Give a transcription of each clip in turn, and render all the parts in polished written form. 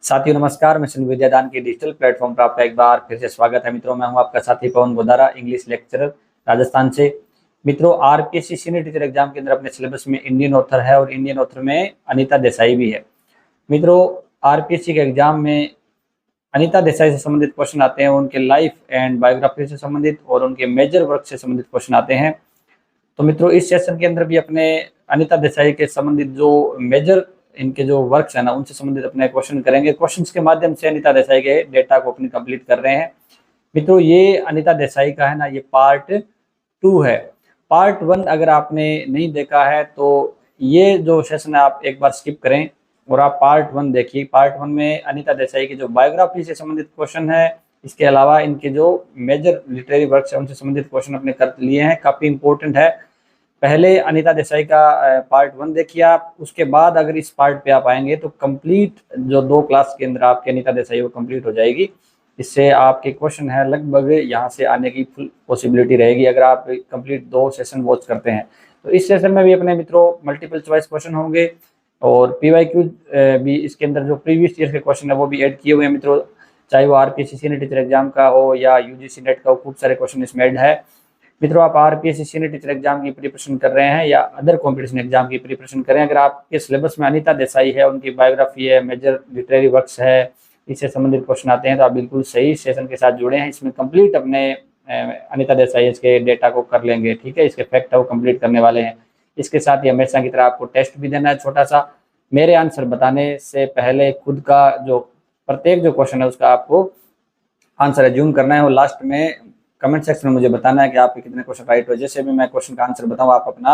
साथियों नमस्कार, मिशन विद्यादान के डिजिटल प्लेटफॉर्म पर आपका एक बार फिर से स्वागत है। मित्रों, मैं हूं आपका साथी पवन गोदारा, इंग्लिश लेक्चरर राजस्थान से। मित्रों, आरपीएससी सीनियर टीचर एग्जाम के अंदर अपने सिलेबस में इंडियन ऑथर है और इंडियन ऑथर में अनीता देसाई भी है। मित्रों, आरपीएससी के एग्जाम में अनीता देसाई से संबंधित क्वेश्चन आते हैं, उनके लाइफ एंड बायोग्राफी से संबंधित और उनके मेजर वर्क से संबंधित क्वेश्चन आते हैं। तो मित्रों, इस सेशन के अंदर भी अपने अनीता देसाई के संबंधित जो मेजर इनके जो वर्क्स है ना, उनसे संबंधित अपने क्वेश्चन करेंगे। क्वेश्चंस के माध्यम से अनीता देसाई के डेटा को अपनी कंप्लीट कर रहे हैं। मित्रों, ये अनीता देसाई का है ना, ये पार्ट 2 है। पार्ट 1 अगर आपने नहीं देखा है तो ये जो सेशन है आप एक बार स्किप करें और आप पार्ट 1 देखिए। पार्ट 1 में अनीता देसाई की जो बायोग्राफी से संबंधित क्वेश्चन है, इसके अलावा इनके जो मेजर लिटरेरी वर्क्स है उनसे संबंधित क्वेश्चन अपने कर लिए हैं। काफ़ी इंपॉर्टेंट है। पहले अनीता देसाई का पार्ट 1 देखिए आप, उसके बाद अगर इस पार्ट पे आप आएंगे तो कंप्लीट जो 2 क्लास के अंदर आपकी अनीता देसाई वो कंप्लीट हो जाएगी। इससे आपके क्वेश्चन है लगभग यहाँ से आने की फुल पॉसिबिलिटी रहेगी अगर आप कंप्लीट 2 सेशन वॉच करते हैं। तो इस सेशन में भी अपने मित्रों मल्टीपल चॉइस क्वेश्चन होंगे और PYQ भी इसके अंदर जो प्रीवियस ईयर के क्वेश्चन है वो भी ऐड किए हुए हैं मित्रों। चाहे वो आरपीएससी सीनियर टीचर एग्जाम का हो या यूजीसी नेट का हो, खूब सारे क्वेश्चन इसमें ऐड है। मित्रों, आप आरपीएससी सीनियर टीचर एग्जाम की प्रिपरेशन कर रहे हैं या अदर कॉम्पिटिशन एग्जाम की प्रिपरेशन करें, अगर आपके सिलेबस में अनीता देसाई है, उनकी बायोग्राफी है, मेजर लिटरेरी वर्क्स है, इससे संबंधित क्वेश्चन आते हैं, तो आप बिल्कुल सही सेशन के साथ जुड़े हैं। इसमें कंप्लीट अपने अनीता देसाई इसके डेटा को कर लेंगे। ठीक है, इसके फैक्ट है वो कंप्लीट करने वाले हैं। इसके साथ ही हमेशा की तरह आपको टेस्ट भी देना है छोटा सा। मेरे आंसर बताने से पहले खुद का जो प्रत्येक जो क्वेश्चन है उसका आपको आंसर एज्यूम करना है और लास्ट में कमेंट सेक्शन में मुझे बताना है कि आपके कितने क्वेश्चन राइट हो। जैसे भी मैं क्वेश्चन का आंसर बताऊं, आप अपना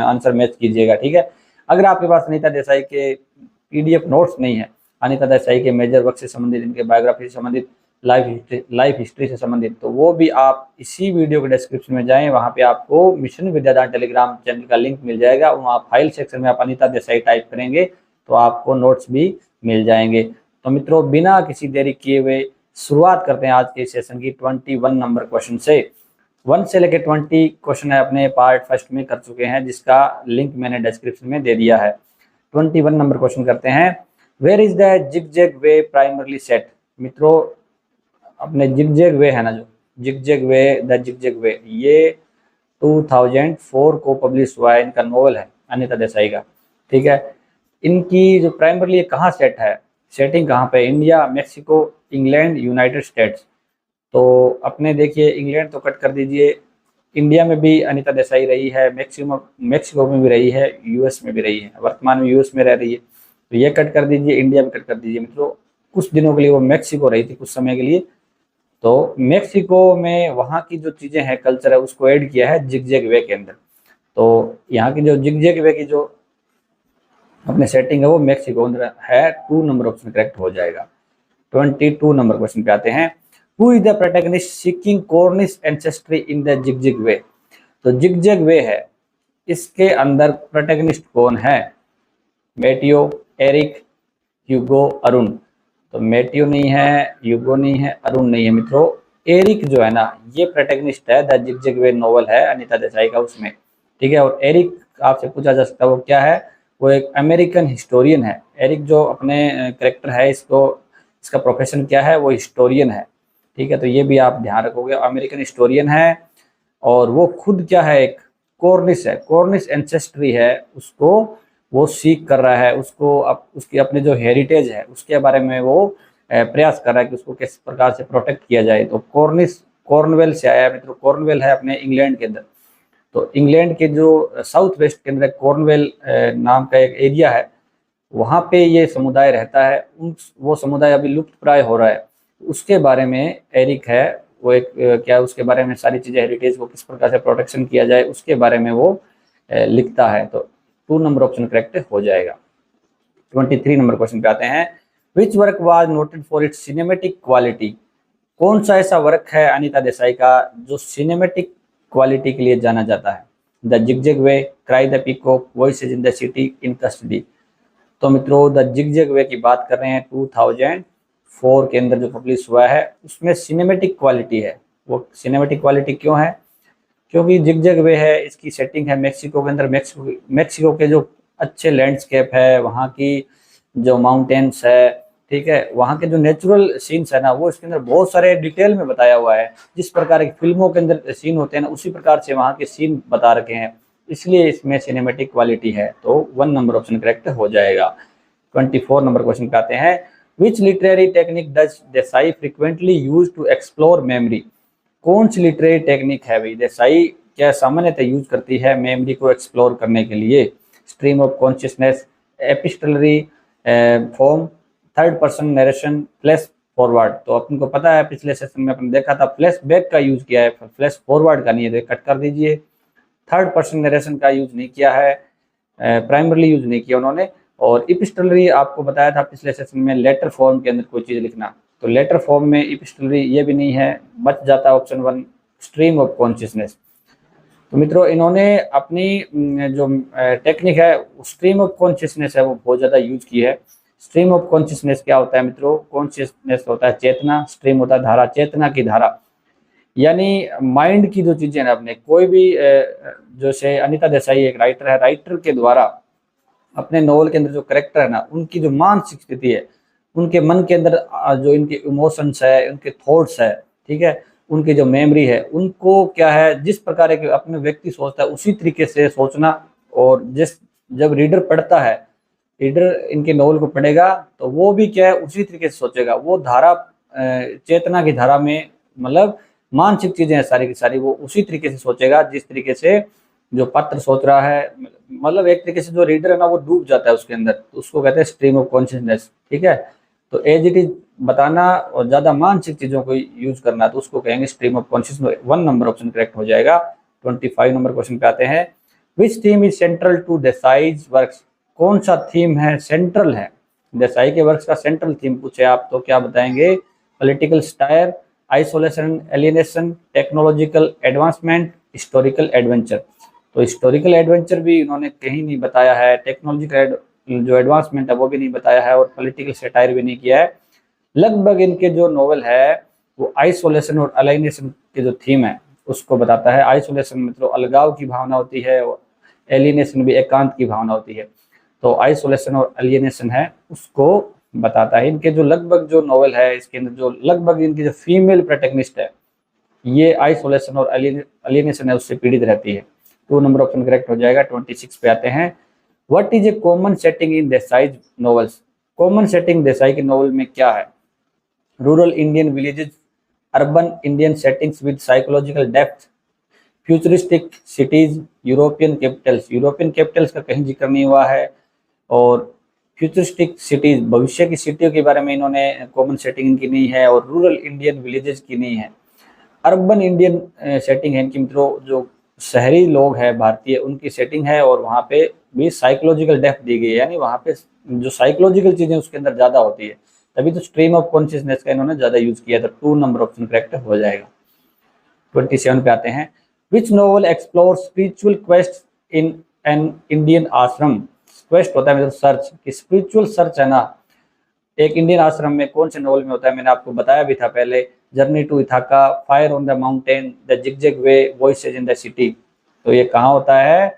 आंसर मैच कीजिएगा। ठीक है, अगर आपके पास अनीता देसाई के PDF नोट्स नहीं है, अनीता देसाई के मेजर वर्क से संबंधित, इनके बायोग्राफी से संबंधित, लाइफ हिस्ट्री से संबंधित, तो वो भी आप इसी वीडियो के डिस्क्रिप्शन में जाएं, वहाँ पे आपको मिशन विद्यादान टेलीग्राम चैनल का लिंक मिल जाएगा। वहाँ फाइल सेक्शन में आप अनीता देसाई टाइप करेंगे तो आपको नोट्स भी मिल जाएंगे। तो मित्रों, बिना किसी देरी किए हुए शुरुआत करते हैं आज के सेशन की 21 नंबर क्वेश्चन से। 1 से लेकर 20 क्वेश्चन है अपने पार्ट फर्स्ट में कर चुके हैं, जिसका लिंक मैंने डिस्क्रिप्शन में दे दिया है। 21 नंबर क्वेश्चन करते हैं। Where is the zigzag way primarily set. मित्रों, अपने जिगजैग वे है ना, जो zigzag way, the zigzag way, ये 2004 को पब्लिश हुआ है। इनका नोवेल है अनीता देसाई का। ठीक है, इनकी जो प्राइमरली कहाँ सेट है, सेटिंग कहाँ पे, India, Mexico, England, United states. तो अपने देखिए, इंग्लैंड तो कट कर दीजिए, इंडिया में भी अनीता देसाई रही है, मैक्सिको में भी रही है, US में भी रही है, वर्तमान में US में रह रही है, तो ये कट कर दीजिए, इंडिया में कट कर दीजिए। मित्रों, कुछ दिनों के लिए वो मैक्सिको रही थी, कुछ समय के लिए। तो मैक्सिको में वहाँ की जो चीज़ें हैं, कल्चर है, उसको ऐड किया है जिगजैग वे के अंदर। तो यहाँ की जो जिगजैग वे की जो अपने सेटिंग है वो मैक्सिको अंदर है। 2 नंबर ऑप्शन करेक्ट हो जाएगा। 22 नंबर क्वेश्चन पे आते हैं। Who is the protagonist seeking Cornish ancestry in the zigzag way. तो जिगजैग वे है, इसके अंदर प्रोटैगनिस्ट कौन है? Matteo, Eric, Hugo, Arun. तो मैटियो नहीं है, ह्यूगो नहीं है, अरुण नहीं है। मित्रों, एरिक जो है ना, ये प्रोटैगनिस्ट है, द जिगजैग वे नॉवल है अनीता देसाई का, उसमें। ठीक है, और एरिक आपसे पूछा जा सकता है वो क्या है? वो एक अमेरिकन हिस्टोरियन है। एरिक जो अपने कैरेक्टर है, इसका प्रोफेशन क्या है? वो हिस्टोरियन है। ठीक है, तो ये भी आप ध्यान रखोगे, अमेरिकन हिस्टोरियन है। और वो खुद क्या है? एक कॉर्निश है, कॉर्निश एंसेस्ट्री है, उसको वो सीख कर रहा है, उसको उसकी अपने जो हेरिटेज है उसके बारे में वो प्रयास कर रहा है कि उसको किस प्रकार से प्रोटेक्ट किया जाए। तो कॉर्निश कॉर्नवेल से आया है मित्रों। कॉर्नवेल है अपने इंग्लैंड के अंदर। तो इंग्लैंड के जो साउथ वेस्ट के अंदर कॉर्नवेल नाम का एक एरिया है, वहाँ पे ये समुदाय रहता है। वो समुदाय अभी लुप्त प्राय हो रहा है। उसके बारे में एरिक है, वो एक क्या उसके बारे में सारी चीज़ें, हेरिटेज को किस प्रकार से प्रोटेक्शन किया जाए उसके बारे में वो लिखता है। तो 2 नंबर ऑप्शन करेक्ट हो जाएगा। 23 नंबर क्वेश्चन पे आते हैं। Which work was noted for its cinematic quality. कौन सा ऐसा वर्क है अनीता देसाई का जो सिनेमेटिक क्वालिटी के लिए जाना जाता है? The zigzag way, cry the peacock, voices in the city, in custody. तो मित्रों, द जिगजैग वे की बात कर रहे हैं, 2004 के अंदर जो पब्लिश हुआ है, उसमें सिनेमेटिक क्वालिटी है। वो सिनेमेटिक क्वालिटी क्यों है? क्योंकि जिगजैग वे है, इसकी सेटिंग है मैक्सिको के अंदर। मैक्सिको के जो अच्छे लैंडस्केप है, वहाँ की जो माउंटेन्स है, ठीक है, वहाँ के जो नेचुरल सीन्स है ना वो इसके अंदर बहुत सारे डिटेल में बताया हुआ है। जिस प्रकार की फिल्मों के अंदर सीन होते हैं ना उसी प्रकार से वहाँ के सीन बता रखे हैं, इसलिए इसमें सिनेमेटिक क्वालिटी है। तो 1 नंबर ऑप्शन करेक्ट हो जाएगा। 24 नंबर क्वेश्चन पे आते हैं। Which literary technique does Desai frequently use to explore memory? कौन सी लिटरेरी टेक्निक है भाई देसाई क्या सामान्यतः यूज करती है मेमोरी को एक्सप्लोर करने के लिए? Stream of consciousness, epistolary form, third person narration, flash forward. तो अपन को पता है पिछले सेशन में अपन देखा था फ्लैश बैक का यूज किया है, फ्लैश फॉरवर्ड का नहीं है, तो कट कर दीजिए। थर्ड पर्सन नरेशन का यूज नहीं किया है, प्राइमरली यूज नहीं किया उन्होंने। और इपिस्टलरी आपको बताया था पिछले सेशन में लेटर फॉर्म के अंदर कोई चीज लिखना, तो लेटर फॉर्म में इपिस्टलरी ये भी नहीं है, बच जाता है ऑप्शन 1 स्ट्रीम ऑफ कॉन्शियसनेस। तो मित्रों इन्होंने अपनी जो टेक्निक है स्ट्रीम ऑफ कॉन्शियसनेस है वो बहुत ज़्यादा यूज की है। स्ट्रीम ऑफ कॉन्शियसनेस क्या होता है मित्रों? कॉन्शियसनेस होता है चेतना, स्ट्रीम होता है धारा, चेतना की धारा, यानी माइंड की जो चीज़ें हैं अपने कोई भी जैसे अनीता देसाई एक राइटर है, राइटर के द्वारा अपने नॉवल के अंदर जो करेक्टर है ना उनकी जो मानसिक स्थिति है, उनके मन के अंदर जो इनके इमोशंस है, उनके थॉट्स है, ठीक है, उनकी जो मेमोरी है, उनको क्या है जिस प्रकार के अपने व्यक्ति सोचता है उसी तरीके से सोचना। और जब रीडर पढ़ता है, रीडर इनके नॉवल को पढ़ेगा तो वो भी क्या है उसी तरीके से सोचेगा। वो धारा चेतना की धारा में मतलब मानसिक चीजें हैं सारी की सारी, वो उसी तरीके से सोचेगा जिस तरीके से जो पात्र सोच रहा है। मतलब एक तरीके से जो रीडर है ना वो डूब जाता है उसके अंदर, तो उसको कहते हैं स्ट्रीम ऑफ कॉन्शियसनेस। ठीक है, तो एज इट इज बताना और ज्यादा मानसिक चीजों को यूज करना तो उसको कहेंगे stream of consciousness. 1 number option correct हो जाएगा। 25 नंबर क्वेश्चन पे आते हैं। Which theme is central to Desai's works? कौन सा थीम है सेंट्रल है देसाई के वर्क्स का? सेंट्रल थीम पूछे आप तो क्या बताएंगे? Political stair, isolation alienation, technological advancement, historical adventure. तो हिस्टोरिकल एडवेंचर भी इन्होंने कहीं नहीं बताया है, टेक्नोलॉजिकल जो एडवांसमेंट है वो भी नहीं बताया है, और पॉलिटिकल सेटायर भी नहीं किया है। लगभग इनके जो नॉवल है वो आइसोलेशन और अलाइनेशन के जो थीम है उसको बताता है। आइसोलेशन मतलब अलगाव की भावना होती है, और एलियनेशन भी एकांत की भावना होती है। तो आइसोलेशन और एलियनेशन है उसको बताता है। इनके जो लगभग जो नॉवल है इसके अंदर जो लगभग इनकी जो फीमेल प्रोटैगनिस्ट है ये आइसोलेशन और एलियनेशन है उससे पीड़ित रहती है। 2 नंबर ऑप्शन करेक्ट हो जाएगा। 26 पे आते हैं। What is a common setting in Desai's novels? Common setting Desai के नॉवल में क्या है? Rural Indian villages, urban Indian settings with psychological depth, futuristic cities, European capitals. European capitals का कहीं जिक्र नहीं हुआ है, और फ्यूचरिस्टिक सिटीज भविष्य की सिटियों के बारे में इन्होंने कॉमन सेटिंग इनकी नहीं है, और रूरल इंडियन विलेजेस की नहीं है। अर्बन इंडियन सेटिंग है इनकी मित्रों, जो शहरी लोग हैं भारतीय उनकी सेटिंग है, और वहाँ पे भी साइकोलॉजिकल डेप्थ दी गई है, यानी वहाँ पे जो साइकोलॉजिकल चीजें उसके अंदर ज्यादा होती है, तभी तो स्ट्रीम ऑफ कॉन्शियसनेस का इन्होंने ज्यादा यूज किया था। 2 नंबर ऑप्शन करेक्ट हो जाएगा। 27 पे आते हैं। Which novel explore spiritual quest in an Indian आश्रम? क्वेस्ट होता है मतलब सर्च, कि स्पिरिचुअल सर्च है ना एक इंडियन आश्रम में कौन से नॉवल में होता है? मैंने आपको बताया भी था पहले, journey to Ithaca, fire on the mountain, the zigzag way, voices in the city. तो ये कहाँ होता है?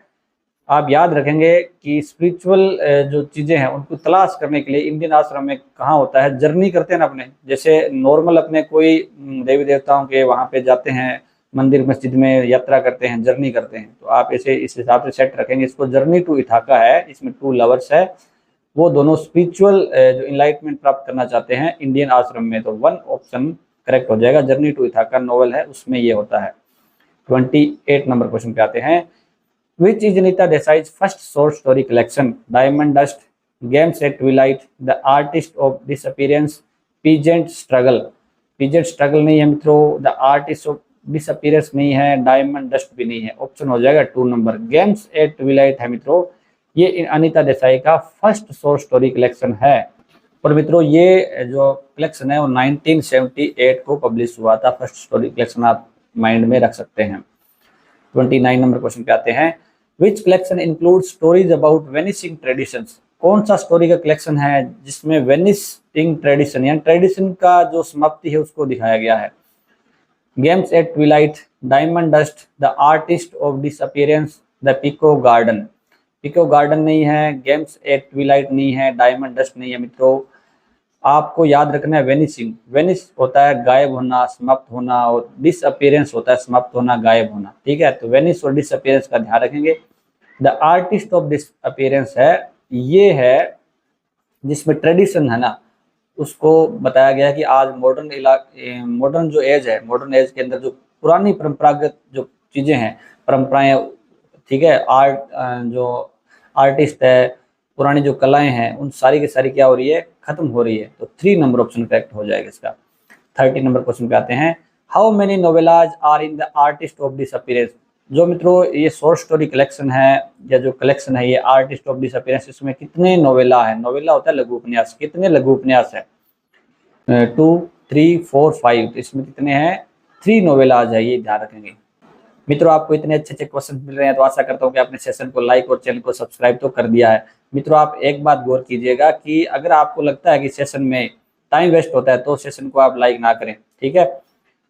आप याद रखेंगे कि स्पिरिचुअल जो चीजें हैं उनको तलाश करने के लिए इंडियन आश्रम में कहाँ होता है? जर्नी करते हैं ना अपने, जैसे नॉर्मल अपने कोई देवी देवताओं के वहाँ पे जाते हैं, मंदिर मस्जिद में यात्रा करते हैं, जर्नी करते हैं, तो आप ऐसे इस हिसाब से सेट रखेंगे इसको। जर्नी टू इथाका है, इसमें 2 लवर्स है, वो दोनों स्पिरिचुअल जो इनलाइटमेंट प्राप्त करना चाहते हैं इंडियन आश्रम में। तो 1 ऑप्शन करेक्ट हो जाएगा। जर्नी टू इथाका नॉवल है उसमें ये होता है। 28 नंबर क्वेश्चन पे आते हैं। Which is Anita Desai's first short story collection? Diamond dust, games at twilight, the artist of disappearance, peasant struggle. Peasant struggle नहीं है मित्रों, द आर्टिस्ट ऑफ डिसअपीयरेंस नहीं है, डायमंड डस्ट भी नहीं है। ऑप्शन हो जाएगा 2 नंबर, गेम्स एट ट्विलाइट है मित्रों। ये अनीता देसाई का फर्स्ट शॉर्ट स्टोरी कलेक्शन है। और मित्रों ये जो कलेक्शन है वो 1978 को पब्लिश हुआ था। फर्स्ट स्टोरी कलेक्शन आप माइंड में रख सकते हैं। 29 नंबर क्वेश्चन पे आते हैं। Which collection include stories about vanishing traditions? कौन सा स्टोरी का कलेक्शन है जिसमें वेनिशिंग ट्रेडिशन यानी ट्रेडिशन का जो समाप्ति है उसको दिखाया गया है? Games at twilight, diamond dust, the artist of disappearance, the peacock garden. Peacock garden नहीं है, गेम्स एट ट्विलाइट नहीं है, डायमंड डस्ट नहीं है मित्रों। आपको याद रखना है वेनिसिंग। वेनिस होता है गायब होना, समाप्त होना, और डिसअपीयरेंस होता है समाप्त होना, गायब होना। ठीक है, तो वेनिस और डिसअपीयरेंस का ध्यान रखेंगे। द आर्टिस्ट ऑफ डिसअपीयरेंस है, ये है जिसमें ट्रेडिशन है ना, उसको बताया गया कि आज मॉडर्न जो एज है, मॉडर्न एज के अंदर जो पुरानी परंपरागत जो चीजें हैं, परंपराएं, ठीक है, आर्ट, जो आर्टिस्ट है, पुरानी जो कलाएं हैं, उन सारी की सारी क्या हो रही है, खत्म हो रही है। तो 3 नंबर ऑप्शन करेक्ट हो जाएगा इसका। 30 नंबर क्वेश्चन पे आते हैं। How many novellas are in the artist of disappearance. जो मित्रों ये शॉर्ट स्टोरी कलेक्शन है, या जो कलेक्शन है ये आर्टिस्ट ऑफ डिसअपीयरेंस, इसमें कितने नोवेला है, नोवेला होता है लघु उपन्यास, कितने लघु उपन्यास है, 2, 3, 4, 5, तो इसमें कितने हैं, 3 नोवेलाज है, ये ध्यान रखेंगे। मित्रों आपको इतने अच्छे अच्छे क्वेश्चन मिल रहे हैं, तो आशा करता हूँ कि आपने सेशन को लाइक और चैनल को सब्सक्राइब तो कर दिया है। मित्रों आप एक बात गौर कीजिएगा कि अगर आपको लगता है कि सेशन में टाइम वेस्ट होता है तो सेशन को आप लाइक ना करें, ठीक है।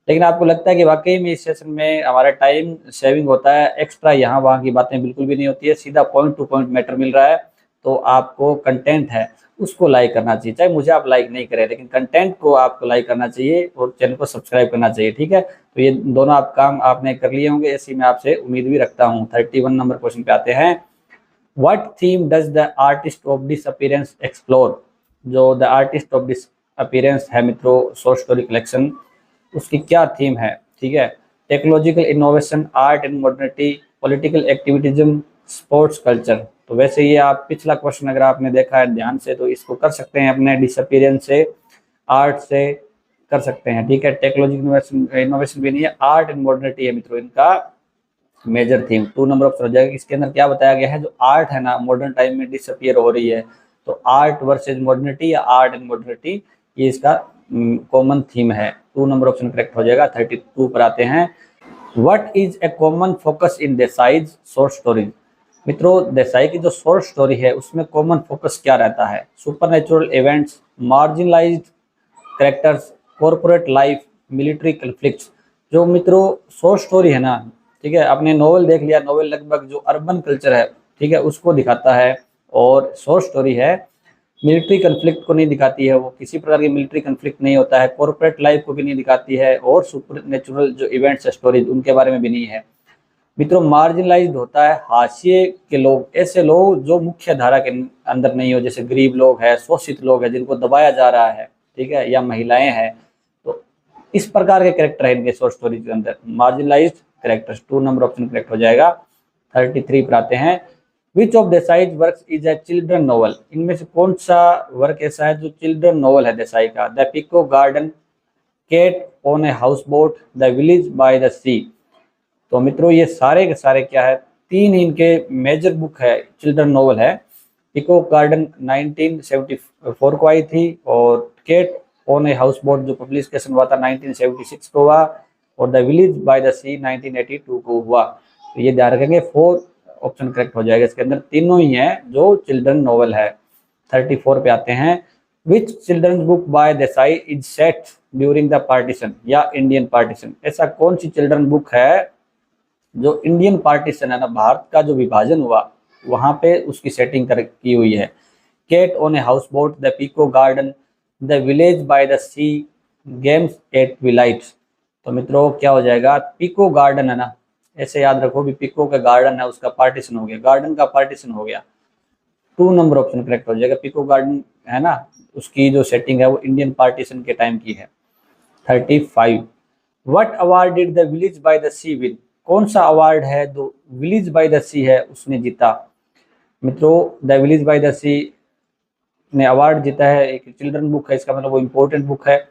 लेकिन आपको लगता है कि वाकई में इस सेशन में हमारा टाइम सेविंग होता है, एक्स्ट्रा यहाँ वहाँ की बातें बिल्कुल भी नहीं होती है, सीधा पॉइंट टू पॉइंट मैटर मिल रहा है, तो आपको कंटेंट है उसको लाइक करना चाहिए। चाहे मुझे आप लाइक नहीं करें, लेकिन कंटेंट को आपको लाइक करना चाहिए और चैनल को सब्सक्राइब करना चाहिए, ठीक है। तो ये दोनों आप काम आपने कर लिए होंगे, ऐसी मैं आपसे उम्मीद भी रखता हूँ। 31 नंबर क्वेश्चन पे आते हैं। What theme does the artist of disappearance explore. जो द आर्टिस्ट ऑफ डिसअपीयरेंस है मित्रों, शॉर्ट स्टोरी कलेक्शन, उसकी क्या थीम है, ठीक है। Technological innovation, art and modernity, political activism, sports culture. तो वैसे ये आप पिछला क्वेश्चन अगर आपने देखा है ध्यान से, तो इसको कर सकते हैं अपने डिसअपीयरेंस से, आर्ट से कर सकते हैं, ठीक है। टेक्नोलॉजिकल इनोवेशन भी नहीं है, आर्ट एंड मॉडर्निटी है मित्रों इनका मेजर थीम। 2 नंबर ऑप्शन हो जाएगा। इसके अंदर क्या बताया गया है, जो आर्ट है ना मॉडर्न टाइम में डिसअपीयर हो रही है, तो आर्ट वर्सेज मॉडर्निटी या आर्ट एंड मॉडर्निटी, ये इसका कॉमन थीम है। 2 नंबर ऑप्शन करेक्ट हो जाएगा। 32 पर आते हैं। What is a common focus in Desai's short stories. मित्रों देसाई की जो शॉर्ट स्टोरी है उसमें कॉमन फोकस क्या रहता है, supernatural events, marginalised characters, corporate life, military conflicts. जो मित्रों शॉर्ट स्टोरी है ना, ठीक है, आपने नोवेल देख लिया, नोवेल लगभग जो अर्बन कल्चर है, ठीक है, उसको दिखाता है, और शॉर्ट स्टोरी है मिलिट्री कन्फ्लिक्ट को नहीं दिखाती है, वो किसी प्रकार की मिलिट्री कन्फ्लिक्ट नहीं होता है, कॉर्पोरेट लाइफ को भी नहीं दिखाती है, और सुपर नेचुरल जो इवेंट्स है स्टोरीज उनके बारे में भी नहीं है। मित्रों मार्जिनलाइज्ड होता है हाशिए के लोग, ऐसे लोग जो मुख्य धारा के अंदर नहीं हो, जैसे गरीब लोग हैं, शोषित लोग हैं, जिनको दबाया जा रहा है, ठीक है, या महिलाएं हैं, तो इस प्रकार के कैरेक्टर है इनके शॉर्ट स्टोरी के अंदर, marginalised characters. 2 number option correct हो जाएगा। 33 पर आते हैं। Which of Desai's work is a children novel. इनमें से कौन सा वर्क ऐसा है जो चिल्ड्रन नॉवल है देसाई का। The peacock garden, cat on a house boat, the village by the sea. तो मित्रों ये सारे के सारे क्या है, 3 इनके मेजर बुक है, चिल्ड्रन नॉवल है। पिको गार्डन 1974 को आई थी, और cat on a house boat जो पब्लिकेशन हुआ था 1976 को हुआ, और the village by the sea 1982 को हुआ। तो ये ध्यान रखेंगे। 4 ऑप्शन करेक्ट हो जाएगा। इसके अंदर तीनों ही हैं जो चिल्ड्रन नॉवल है। 34 पे आते हैं। विच children book by Desai is set during the partition या इंडियन पार्टीशन। ऐसा कौन सी चिल्ड्रन बुक है जो इंडियन पार्टीशन है ना, भारत का जो विभाजन हुआ वहां पे उसकी सेटिंग की हुई है। Cat on a house boat, the peacock garden, the village by the sea, games at twilight. तो मित्रों क्या हो जाएगा, पीको गार्डन है ना, ऐसे याद रखो भी पिको का गार्डन है, उसका पार्टीशन हो गया, गार्डन का पार्टीशन हो गया। 2 नंबर ऑप्शन करेक्ट हो जाएगा। पिको गार्डन है ना, उसकी जो सेटिंग है वो इंडियन पार्टीशन के टाइम की है। 35। What award did the village by the sea win. कौन सा अवार्ड है जो विलेज बाय द सी है उसने जीता। मित्रों द विलेज बाय द सी ने अवार्ड जीता है, एक चिल्ड्रन बुक है, इसका मतलब वो इम्पोर्टेंट बुक है।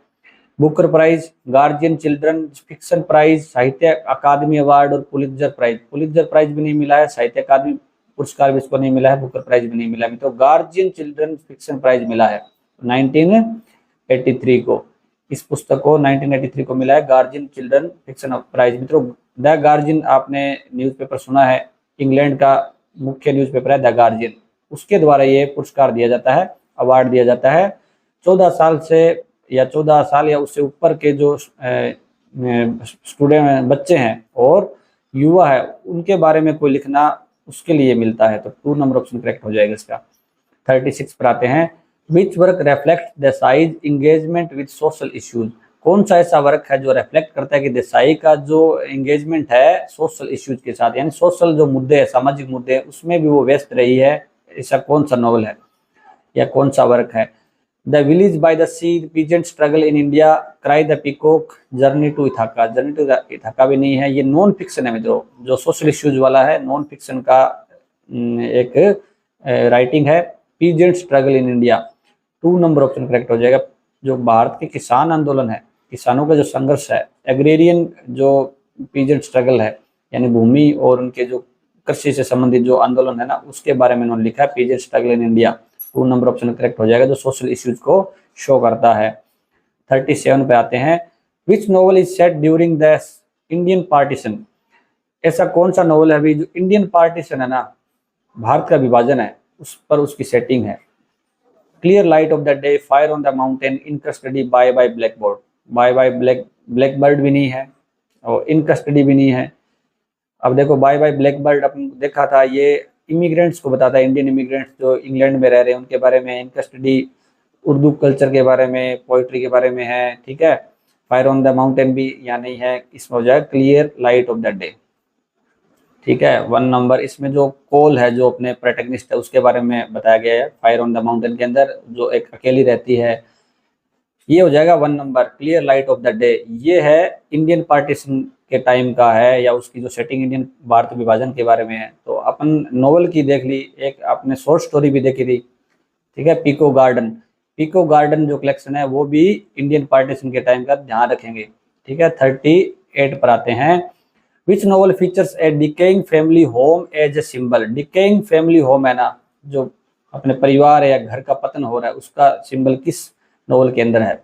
Booker prize, Guardian children fiction prize, Sahitya Akademi award और पुलित्जर प्राइज। पुलित्जर प्राइज भी नहीं मिला है, साहित्य अकादमी पुरस्कार भी इसको नहीं मिला है, बुकर प्राइज भी नहीं मिला है। तो गार्जियन चिल्ड्रन फिक्शन प्राइज मिला है 1983 को। इस पुस्तक को 1983 को मिला है गार्जियन चिल्ड्रन फिक्शन प्राइज। मित्रों द गार्जियन आपने न्यूज़पेपर सुना है, इंग्लैंड का मुख्य न्यूज़पेपर है द गार्जियन, उसके द्वारा ये पुरस्कार दिया जाता है, अवार्ड दिया जाता है। 14 साल से या 14 साल या उससे ऊपर के जो स्टूडेंट बच्चे हैं और युवा है उनके बारे में कोई लिखना, उसके लिए मिलता है। तो 2 नंबर ऑप्शन करेक्ट हो जाएगा इसका। 36 पर आते हैं। Which work reflect Desai's engagement with social issues, कौन सा ऐसा वर्क है जो रिफ्लेक्ट करता है कि देसाई का जो एंगेजमेंट है सोशल इश्यूज के साथ, यानी सोशल जो मुद्दे हैं, सामाजिक मुद्दे हैं, उसमें भी वो व्यस्त रही है। ऐसा कौन सा नॉवल है या कौन सा वर्क है? The village by the sea, peasant struggle in India, cry the peacock, journey to Ithaca. Journey to Ithaca भी नहीं है, ये नॉन फिक्शन है मित्रों, जो सोशल इश्यूज वाला है, नॉन फिक्शन का एक राइटिंग है। Peasant struggle in India, 2 number option correct हो जाएगा। जो भारत के किसान आंदोलन है, किसानों का जो संघर्ष है, एग्रेरियन जो पीजेंट स्ट्रगल है, यानी भूमि और उनके जो कृषि से संबंधित जो आंदोलन है ना, उसके बारे में उन्होंने लिखा है, peasant struggle in India. 2 number option correct हो जाएगा, जो सोशल इश्यूज को शो करता है। 37 पे आते हैं। Which novel is set during the Indian partition, ऐसा कौन सा नॉवल है अभी जो इंडियन पार्टीशन है ना, भारत का विभाजन है, उस पर उसकी सेटिंग है। Clear light of the day, fire on the mountain, in custody, bye bye blackboard. Bye bye blackbird भी नहीं है और इन कस्टडी भी नहीं है। अब देखो बाय बाय ब्लैकबर्ड अपन देखा था, ये इमिग्रेंट्स को बताता है, इंडियन इमिग्रेंट्स जो इंग्लैंड में रह रहे हैं उनके बारे में। इन कस्टडी उर्दू कल्चर के बारे में, पोइट्री के बारे में है, ठीक है। फायर ऑन द माउंटेन भी यहाँ नहीं है, इसमें हो जाएगा clear light of the day, ठीक है। 1 नंबर, इसमें जो कोल है जो अपने प्रोटैगनिस्ट है उसके बारे में बताया गया है, फायर ऑन द माउंटेन के अंदर, जो एक अकेली रहती है, ये हो जाएगा 1 number, clear light of the day. ये है इंडियन पार्टीशन के टाइम का है, या उसकी जो सेटिंग इंडियन भारत विभाजन के बारे में है। तो अपन नोवेल की देख ली, एक आपने शॉर्ट स्टोरी भी देखी थी, ठीक है, पीको गार्डन। पीको गार्डन जो कलेक्शन है वो भी इंडियन पार्टीशन के टाइम का ध्यान रखेंगे, ठीक है। 38 पर आते हैं। Which novel features a decaying family home as a symbol. Decaying family home है ना, जो अपने परिवार या घर का पतन हो रहा है, उसका सिंबल किस नोवेल के अंदर है?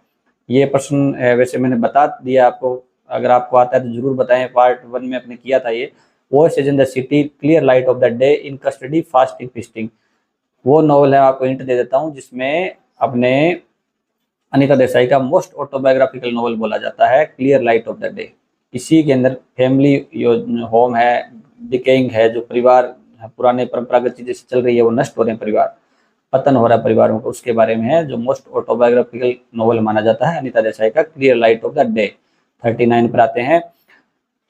ये प्रश्न वैसे मैंने बता दिया आपको, अगर आपको आता है तो जरूर बताएं, पार्ट 1 में अपने किया था ये। Voice in the city, clear light of the day, in custody, fasting feasting. वो नॉवल है, आपको हिंट दे देता हूँ, जिसमें अपने अनीता देसाई का मोस्ट ऑटोबायोग्राफिकल नॉवल बोला जाता है, clear light of the day. इसी के अंदर फैमिली होम है, डिकेइंग है, जो परिवार पुराने परंपरागत चीजें से चल रही है वो नष्ट हो रहे हैं, परिवार पतन हो रहा है परिवारों का, उसके बारे में है, जो मोस्ट ऑटोबायोग्राफिकल नॉवल माना जाता है अनीता देसाई का, clear light of the day. 39 पर आते हैं।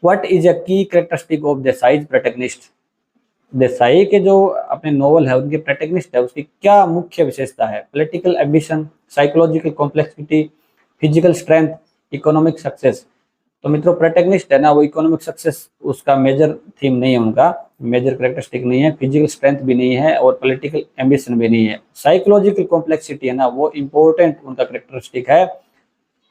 व्हाट इज अ की कैरेक्टरिस्टिक ऑफ देसाईज प्रोटैगनिस्ट। देसाई के जो अपने नॉवल है उनके प्रोटैगनिस्ट है, उसकी क्या मुख्य विशेषता है? Political ambition, psychological complexity, physical strength, economic success. तो मित्रों प्रोटैगनिस्ट है ना, वो इकोनॉमिक सक्सेस उसका मेजर थीम नहीं है, उनका मेजर कैरेक्टरिस्टिक नहीं है, फिजिकल स्ट्रेंथ भी नहीं है और पॉलिटिकल एम्बिशन भी नहीं है। साइकोलॉजिकल कॉम्प्लेक्सिटी है ना, वो इंपॉर्टेंट उनका कैरेक्टरिस्टिक है,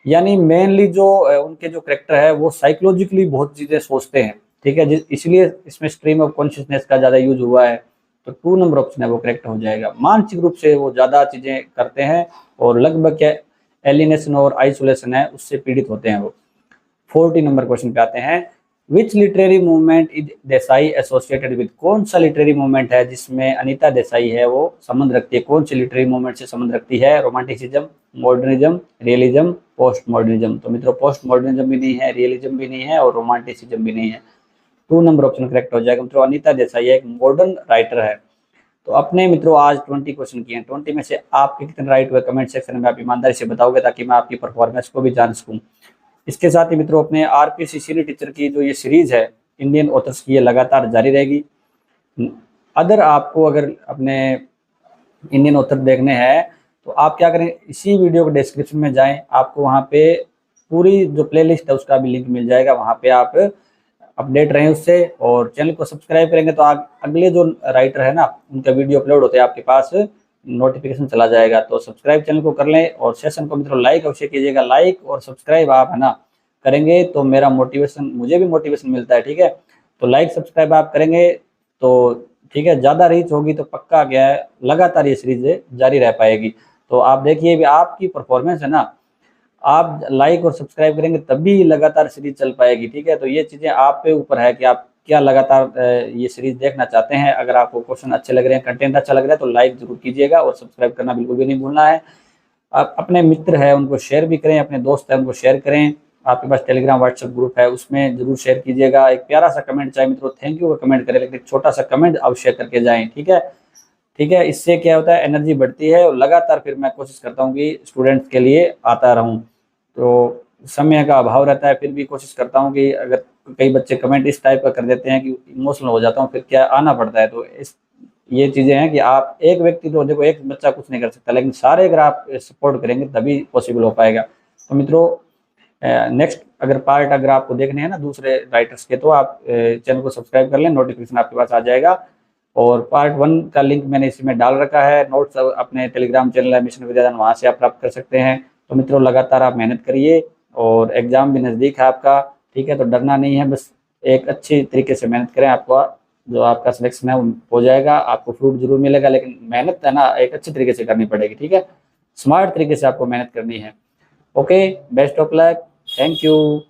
यानी मेनली जो उनके जो कैरेक्टर है वो साइकोलॉजिकली बहुत चीजें सोचते हैं, ठीक है, इसलिए इसमें स्ट्रीम ऑफ कॉन्शियसनेस का ज्यादा यूज हुआ है। तो 2 नंबर ऑप्शन है वो करेक्ट हो जाएगा। मानसिक रूप से वो ज्यादा चीजें करते हैं और लगभग क्या एलिनेशन और आइसोलेशन है उससे पीड़ित होते हैं वो। 40 नंबर क्वेश्चन पे आते हैं। Which literary movement is Desai associated with. कौन सा लिटरेरी मूवमेंट है जिसमें अनीता देसाई है वो संबंध रखती है? कौन सी लिटरेरी मूवमेंट से संबंध रखती है? Romanticism, modernism, realism, post modernism. तो मित्रों पोस्ट मॉडर्निज्म भी नहीं है, रियलिज्म भी नहीं है और रोमांटिसिज्म भी नहीं है। 2 नंबर ऑप्शन करेक्ट हो जाएगा मित्रों। अनीता देसाई एक मॉडर्न राइटर है। तो अपने मित्रों आज 20 क्वेश्चन किए हैं, 20 में से आपके कितने राइट हुए कमेंट सेक्शन में आप ईमानदारी से बताओगे, ताकि मैं आपकी परफॉर्मेंस को भी जान सकूं। इसके साथ ही मित्रों अपने आरपीएससी सीनियर टीचर की जो ये सीरीज है इंडियन ऑथर्स की, ये लगातार जारी रहेगी। अगर आपको अगर अपने इंडियन ऑथर देखने हैं तो आप क्या करें, इसी वीडियो के डिस्क्रिप्शन में जाएं, आपको वहाँ पे पूरी जो प्लेलिस्ट है उसका भी लिंक मिल जाएगा, वहाँ पे आप अपडेट रहें उससे। और चैनल को सब्सक्राइब करेंगे तो आप अगले जो राइटर है ना उनका वीडियो अपलोड होते हैं आपके पास नोटिफिकेशन चला जाएगा। तो सब्सक्राइब चैनल को कर लें और सेशन को मित्रों लाइक अवश्य कीजिएगा। लाइक और सब्सक्राइब आप है ना करेंगे तो मेरा मोटिवेशन, मुझे भी मोटिवेशन मिलता है, ठीक है। तो लाइक सब्सक्राइब आप करेंगे तो ठीक है, ज़्यादा रीच होगी तो पक्का क्या है लगातार ये सीरीज जारी रह पाएगी। तो आप देखिए भी आपकी परफॉर्मेंस है ना, आप लाइक और सब्सक्राइब करेंगे तभी लगातार सीरीज चल पाएगी, ठीक है। तो ये चीज़ें आप पे ऊपर है कि आप क्या लगातार ये सीरीज देखना चाहते हैं। अगर आपको क्वेश्चन अच्छे लग रहे हैं, कंटेंट अच्छा लग रहा है तो लाइक जरूर कीजिएगा और सब्सक्राइब करना बिल्कुल भी नहीं भूलना है। आप अपने मित्र है उनको शेयर भी करें, अपने दोस्त है उनको शेयर करें। आपके पास टेलीग्राम व्हाट्सएप ग्रुप है उसमें जरूर शेयर कीजिएगा। एक प्यारा सा कमेंट, चाहे मित्रों थैंक यू का कमेंट करें, लेकिन छोटा सा कमेंट अवश्य करके जाएं, ठीक है। ठीक है। इससे क्या होता है, एनर्जी बढ़ती है और लगातार फिर मैं कोशिश करता हूँ कि स्टूडेंट्स के लिए आता रहूँ। तो समय का अभाव रहता है, फिर भी कोशिश करता हूँ कि अगर कई बच्चे कमेंट इस टाइप का कर देते हैं कि इमोशनल हो जाता हूँ, फिर क्या आना पड़ता है। तो इस ये चीज़ें हैं कि आप एक व्यक्ति, तो देखो एक बच्चा कुछ नहीं कर सकता, लेकिन सारे अगर आप सपोर्ट करेंगे तभी पॉसिबल हो पाएगा। तो मित्रों, नेक्स्ट अगर पार्ट अगर आपको देखने हैं ना दूसरे राइटर्स के, तो आप चैनल को सब्सक्राइब कर लें, नोटिफिकेशन आपके पास आ जाएगा। और पार्ट 1 का लिंक मैंने इसमें डाल रखा है, नोट्स अपने टेलीग्राम चैनल है मिशन विद्यादान, वहाँ से आप प्राप्त कर सकते हैं। तो मित्रों, लगातार आप मेहनत करिए और एग्जाम भी नज़दीक है आपका, ठीक है। तो डरना नहीं है, बस एक अच्छी तरीके से मेहनत करें, आपको जो आपका सिलेक्शन है वो हो जाएगा, आपको फ्रूट जरूर मिलेगा, लेकिन मेहनत है ना एक अच्छी तरीके से करनी पड़ेगी, ठीक है। स्मार्ट तरीके से आपको मेहनत करनी है। Okay, best of luck, thank you.